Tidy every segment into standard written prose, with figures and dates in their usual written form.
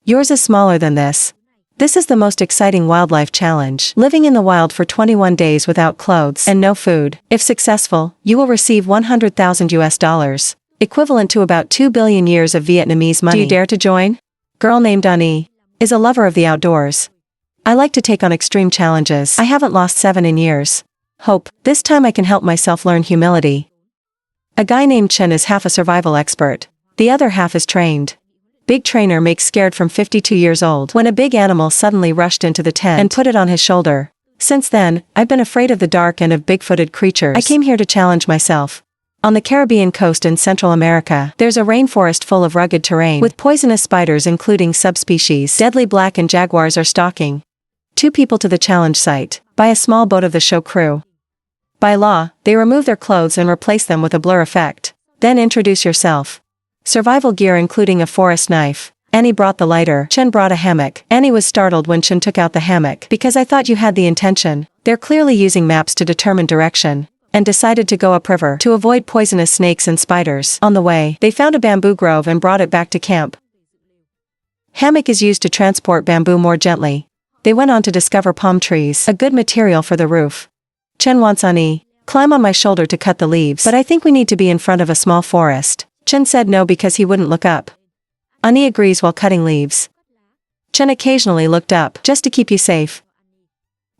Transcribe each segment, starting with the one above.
Yours is smaller than this. This is the most exciting wildlife challenge. Living in the wild for 21 days without clothes and no food. If successful, you will receive 100,000 US dollars, equivalent to about 2 billion years of Vietnamese money. Do you dare to join? Girl named Annie is a lover of the outdoors. I like to take on extreme challenges. I haven't lost 7 in years. Hope, this time I can help myself learn humility. A guy named Chen is half a survival expert. The other half is trained. Big trainer makes scared from 52 years old when a big animal suddenly rushed into the tent and put it on his shoulder. Since then, I've been afraid of the dark and of big-footed creatures. I came here to challenge myself. On the Caribbean coast in Central America, there's a rainforest full of rugged terrain with poisonous spiders including subspecies. Deadly black and jaguars are stalking. 2 people to the challenge site, by a small boat of the show crew. By law, they remove their clothes and replace them with a blur effect. Then introduce yourself. Survival gear including a forest knife. Annie brought the lighter. Chen brought a hammock. Annie was startled when Chen took out the hammock. Because I thought you had the intention. They're clearly using maps to determine direction. And decided to go upriver to avoid poisonous snakes and spiders. On the way, they found a bamboo grove and brought it back to camp. Hammock is used to transport bamboo more gently. They went on to discover palm trees, a good material for the roof. Chen wants Annie. Climb on my shoulder to cut the leaves. But I think we need to be in front of a small forest. Chen said no because he wouldn't look up. Annie agrees while cutting leaves. Chen occasionally looked up, just to keep you safe.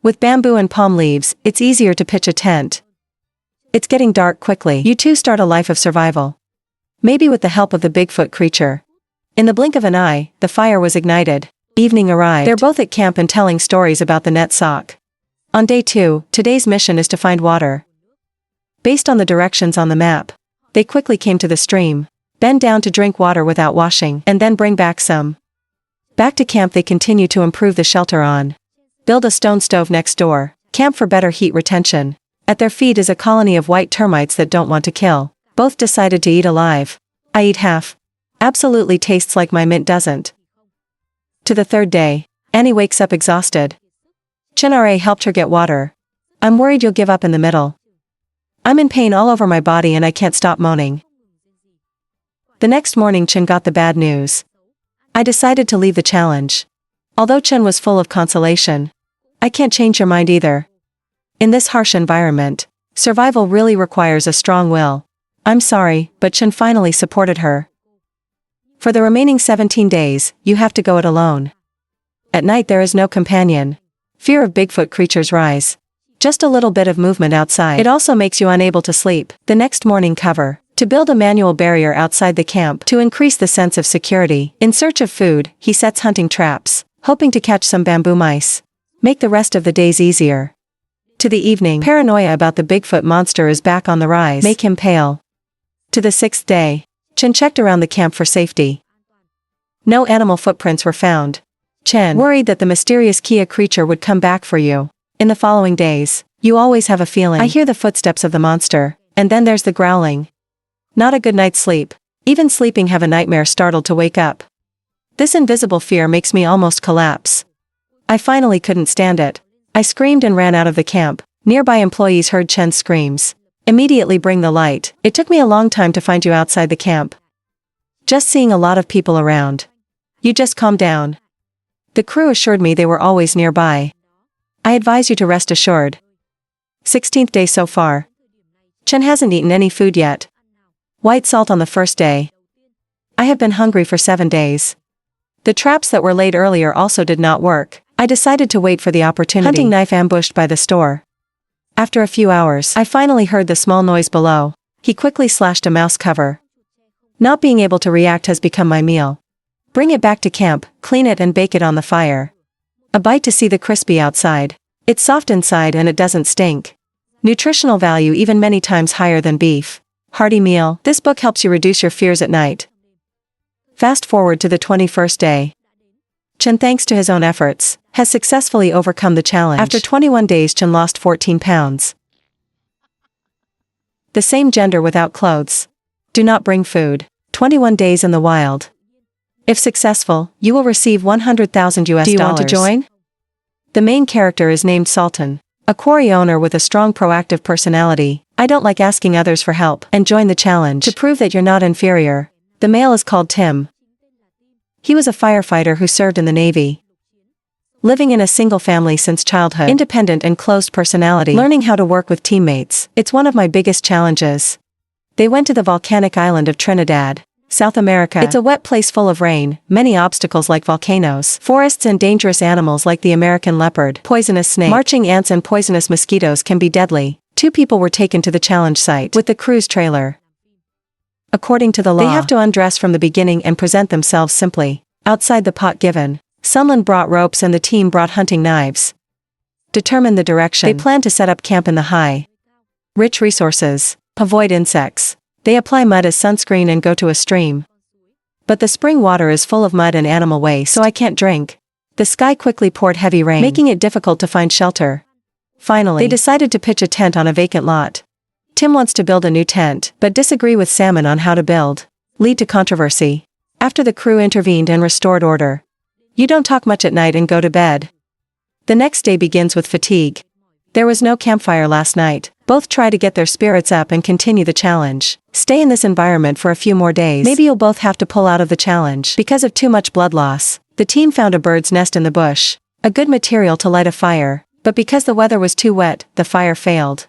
With bamboo and palm leaves, it's easier to pitch a tent. It's getting dark quickly. You two start a life of survival. Maybe with the help of the Bigfoot creature. In the blink of an eye, the fire was ignited. Evening arrived. They're both at camp and telling stories about the net sock. On day 2, today's mission is to find water. Based on the directions on the map, they quickly came to the stream, bend down to drink water without washing, and then bring back some. Back to camp they continue to improve the shelter on. Build a stone stove next door, camp for better heat retention. At their feet is a colony of white termites that don't want to kill. Both decided to eat alive. I eat half. Absolutely tastes like my mint doesn't. To the 3rd day, Annie wakes up exhausted. Chen Ra helped her get water. I'm worried you'll give up in the middle. I'm in pain all over my body and I can't stop moaning. The next morning Chen got the bad news. I decided to leave the challenge. Although Chen was full of consolation. I can't change your mind either. In this harsh environment, survival really requires a strong will. I'm sorry, but Chen finally supported her. For the remaining 17 days, you have to go it alone. At night there is no companion. Fear of Bigfoot creatures rise. Just a little bit of movement outside. It also makes you unable to sleep. The next morning cover. To build a manual barrier outside the camp to increase the sense of security. In search of food, he sets hunting traps, hoping to catch some bamboo mice. Make the rest of the days easier. To the evening, paranoia about the Bigfoot monster is back on the rise. Make him pale. To the 6th day, Chen checked around the camp for safety. No animal footprints were found. Chen worried that the mysterious Kia creature would come back for you. In the following days, you always have a feeling. I hear the footsteps of the monster, and then there's the growling. Not a good night's sleep. Even sleeping have a nightmare startled to wake up. This invisible fear makes me almost collapse. I finally couldn't stand it. I screamed and ran out of the camp. Nearby employees heard Chen's screams. Immediately bring the light. It took me a long time to find you outside the camp. Just seeing a lot of people around. You just calm down. The crew assured me they were always nearby. I advise you to rest assured. 16th day so far. Chen hasn't eaten any food yet. White salt on the 1st day. I have been hungry for 7 days. The traps that were laid earlier also did not work. I decided to wait for the opportunity. Hunting knife ambushed by the store. After a few hours, I finally heard the small noise below. He quickly slashed a mouse cover. Not being able to react has become my meal. Bring it back to camp, clean it and bake it on the fire. A bite to see the crispy outside. It's soft inside and it doesn't stink. Nutritional value even many times higher than beef. Hearty meal. This book helps you reduce your fears at night. Fast forward to the 21st day. Chen, thanks to his own efforts, has successfully overcome the challenge. After 21 days Chen lost 14 pounds. The same gender without clothes. Do not bring food. 21 days in the wild. If successful, you will receive 100,000 US dollars. Do you want to join? The main character is named Sultan, a quarry owner with a strong proactive personality. I don't like asking others for help, and join the challenge. To prove that you're not inferior. The male is called Tim. He was a firefighter who served in the Navy. Living in a single family since childhood, independent and closed personality, learning how to work with teammates, it's one of my biggest challenges. They went to the volcanic island of Trinidad, South America. It's a wet place full of rain, many obstacles like volcanoes, forests and dangerous animals like the American leopard, poisonous snake, marching ants and poisonous mosquitoes can be deadly. 2 people were taken to the challenge site with the cruise trailer. According to the law, they have to undress from the beginning and present themselves simply. Outside the pot given, someone brought ropes and the team brought hunting knives. Determine the direction. They plan to set up camp in the high. Rich resources. Avoid insects. They apply mud as sunscreen and go to a stream. But the spring water is full of mud and animal waste, so I can't drink. The sky quickly poured heavy rain, making it difficult to find shelter. Finally, they decided to pitch a tent on a vacant lot. Tim wants to build a new tent, but disagree with Salmon on how to build. Lead to controversy. After the crew intervened and restored order. You don't talk much at night and go to bed. The next day begins with fatigue. There was no campfire last night. Both try to get their spirits up and continue the challenge. Stay in this environment for a few more days. Maybe you'll both have to pull out of the challenge. Because of too much blood loss, the team found a bird's nest in the bush. A good material to light a fire, but because the weather was too wet, the fire failed.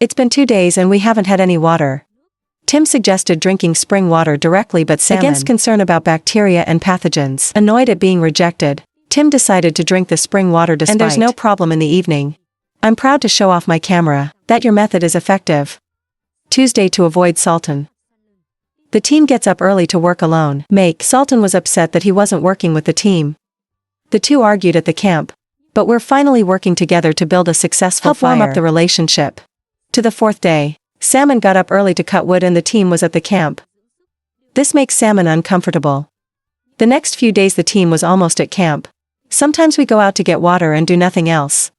It's been 2 days and we haven't had any water. Tim suggested drinking spring water directly, but Salmon, against concern about bacteria and pathogens, annoyed at being rejected, Tim decided to drink the spring water despite. And there's no problem in the evening. I'm proud to show off my camera, that your method is effective. Tuesday to avoid Sultan. The team gets up early to work alone. Sultan was upset that he wasn't working with the team. The two argued at the camp. But we're finally working together to build a successful fire. Help warm up the relationship. To the 4th day, Salmon got up early to cut wood and the team was at the camp. This makes Salmon uncomfortable. The next few days the team was almost at camp. Sometimes we go out to get water and do nothing else.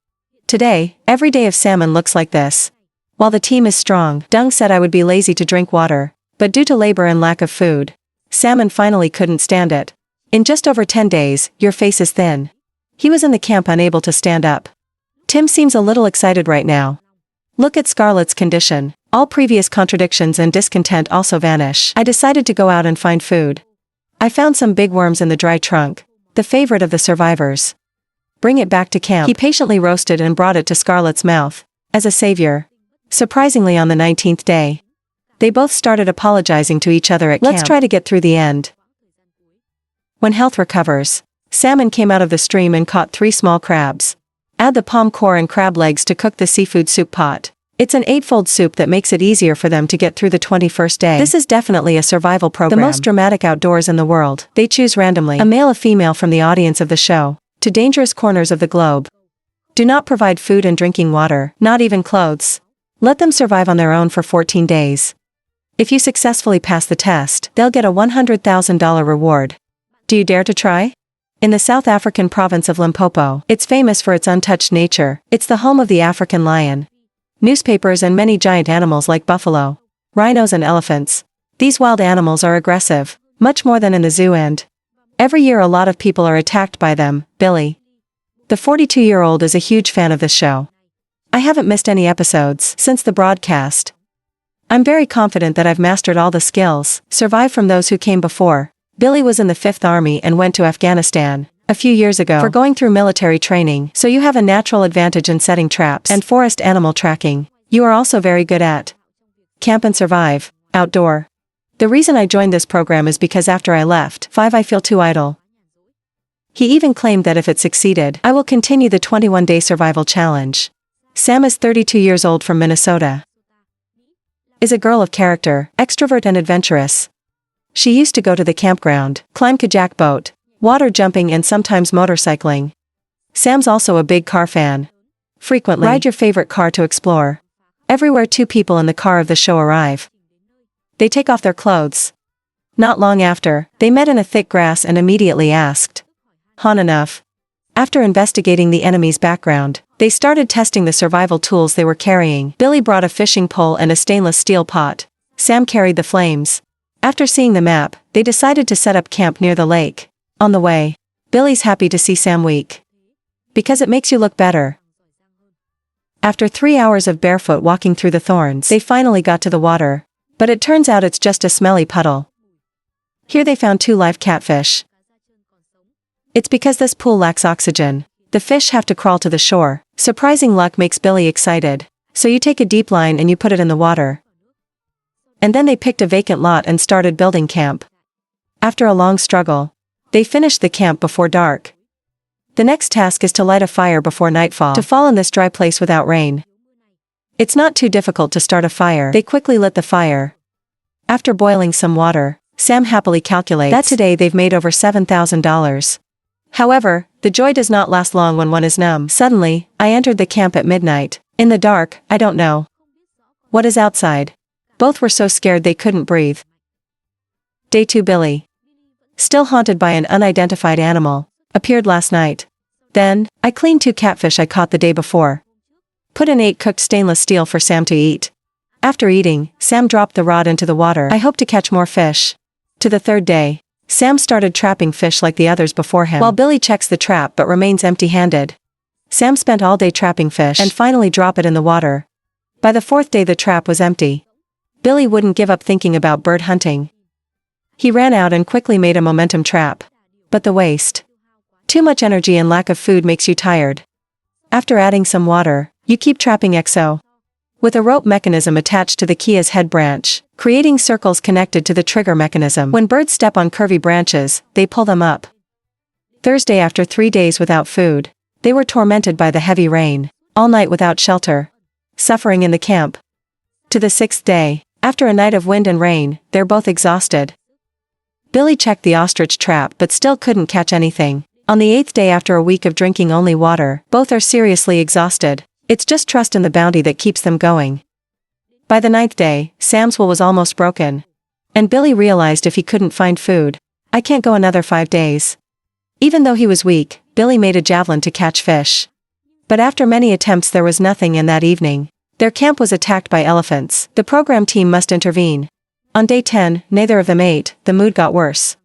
Today, every day of Salmon looks like this. While the team is strong, Dung said I would be lazy to drink water, but due to labor and lack of food, Salmon finally couldn't stand it. In just over 10 days, your face is thin. He was in the camp unable to stand up. Tim seems a little excited right now. Look at Scarlett's condition. All previous contradictions and discontent also vanish. I decided to go out and find food. I found some big worms in the dry trunk, the favorite of the survivors. Bring it back to camp. He patiently roasted and brought it to Scarlett's mouth, as a savior. Surprisingly, on the 19th day, they both started apologizing to each other at camp. Let's try to get through the end. When health recovers, Salmon came out of the stream and caught 3 small crabs. Add the palm core and crab legs to cook the seafood soup pot. It's an 8-fold soup that makes it easier for them to get through the 21st day. This is definitely a survival program. The most dramatic outdoors in the world. They choose randomly, a male or female from the audience of the show, to dangerous corners of the globe. Do not provide food and drinking water, not even clothes. Let them survive on their own for 14 days. If you successfully pass the test, they'll get a $100,000 reward. Do you dare to try? In the South African province of Limpopo, it's famous for its untouched nature. It's the home of the African lion, newspapers and many giant animals like buffalo, rhinos and elephants. These wild animals are aggressive, much more than in the zoo, and every year a lot of people are attacked by them. Billy, the 42-year-old, is a huge fan of this show. I haven't missed any episodes since the broadcast. I'm very confident that I've mastered all the skills, survived from those who came before. Billy was in the 5th Army and went to Afghanistan a few years ago for going through military training, so you have a natural advantage in setting traps and forest animal tracking. You are also very good at camp and survive, outdoor. The reason I joined this program is because after I left 5 I feel too idle. He even claimed that if it succeeded, I will continue the 21-day survival challenge. Sam is 32 years old from Minnesota. Is a girl of character, extrovert and adventurous. She used to go to the campground, climb kajak boat, water jumping and sometimes motorcycling. Sam's also a big car fan. Frequently ride your favorite car to explore. Everywhere 2 people in the car of the show arrive, they take off their clothes. Not long after, they met in a thick grass and immediately asked, "Han enough?" After investigating the enemy's background, they started testing the survival tools they were carrying. Billy brought a fishing pole and a stainless steel pot. Sam carried the flames. After seeing the map, they decided to set up camp near the lake. On the way, Billy's happy to see Sam weak, because it makes you look better. After 3 hours of barefoot walking through the thorns, they finally got to the water, but it turns out it's just a smelly puddle. Here they found 2 live catfish. It's because this pool lacks oxygen. The fish have to crawl to the shore. Surprising luck makes Billy excited. So you take a deep line and you put it in the water. And then they picked a vacant lot and started building camp. After a long struggle, they finished the camp before dark. The next task is to light a fire before nightfall to fall in this dry place without rain. It's not too difficult to start a fire. They quickly lit the fire. After boiling some water, Sam happily calculates that today they've made over $7,000. However, the joy does not last long when one is numb. Suddenly, I entered the camp at midnight. In the dark, I don't know what is outside. Both were so scared they couldn't breathe. Day 2. Billy, still haunted by an unidentified animal, appeared last night. Then, I cleaned 2 catfish I caught the day before. Put in 8 cooked stainless steel for Sam to eat. After eating, Sam dropped the rod into the water. I hope to catch more fish. To the 3rd day, Sam started trapping fish like the others before him, while Billy checks the trap but remains empty-handed. Sam spent all day trapping fish and finally dropped it in the water. By the 4th day the trap was empty. Billy wouldn't give up thinking about bird hunting. He ran out and quickly made a momentum trap. But the waste. Too much energy and lack of food makes you tired. After adding some water, you keep trapping XO. With a rope mechanism attached to the Kia's head branch, creating circles connected to the trigger mechanism. When birds step on curvy branches, they pull them up. Thursday, after 3 days without food, they were tormented by the heavy rain, all night without shelter, suffering in the camp. To the 6th day, after a night of wind and rain, they're both exhausted. Billy checked the ostrich trap but still couldn't catch anything. On the 8th day, after a week of drinking only water, both are seriously exhausted. It's just trust in the bounty that keeps them going. By the 9th day, Sam's will was almost broken. And Billy realized if he couldn't find food, I can't go another 5 days. Even though he was weak, Billy made a javelin to catch fish. But after many attempts there was nothing, and that evening, their camp was attacked by elephants. The program team must intervene. On day 10, neither of them ate. The mood got worse.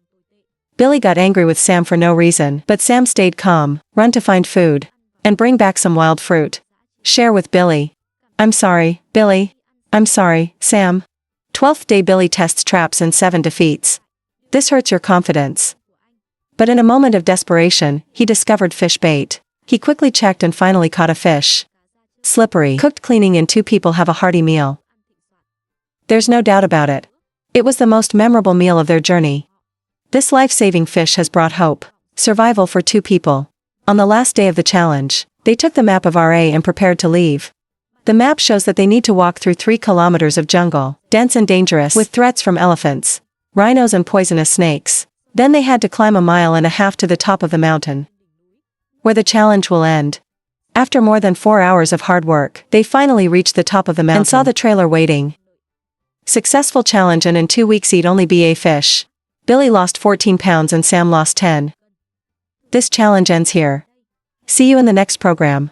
Billy got angry with Sam for no reason, but Sam stayed calm, run to find food, and bring back some wild fruit. Share with Billy. I'm sorry, Billy. I'm sorry, Sam. 12th day, Billy tests traps and 7 defeats. This hurts your confidence. But in a moment of desperation, he discovered fish bait. He quickly checked and finally caught a fish. Slippery, cooked, cleaning, and 2 people have a hearty meal. There's no doubt about it. It was the most memorable meal of their journey. This life-saving fish has brought hope, survival for 2 people. On the last day of the challenge, they took the map of RA and prepared to leave. The map shows that they need to walk through 3 kilometers of jungle, dense and dangerous, with threats from elephants, rhinos and poisonous snakes. Then they had to climb a 1.5 miles to the top of the mountain, where the challenge will end. After more than 4 hours of hard work, they finally reached the top of the mountain and saw the trailer waiting. Successful challenge, and in 2 weeks eat only BA fish. Billy lost 14 pounds and Sam lost 10. This challenge ends here. See you in the next program.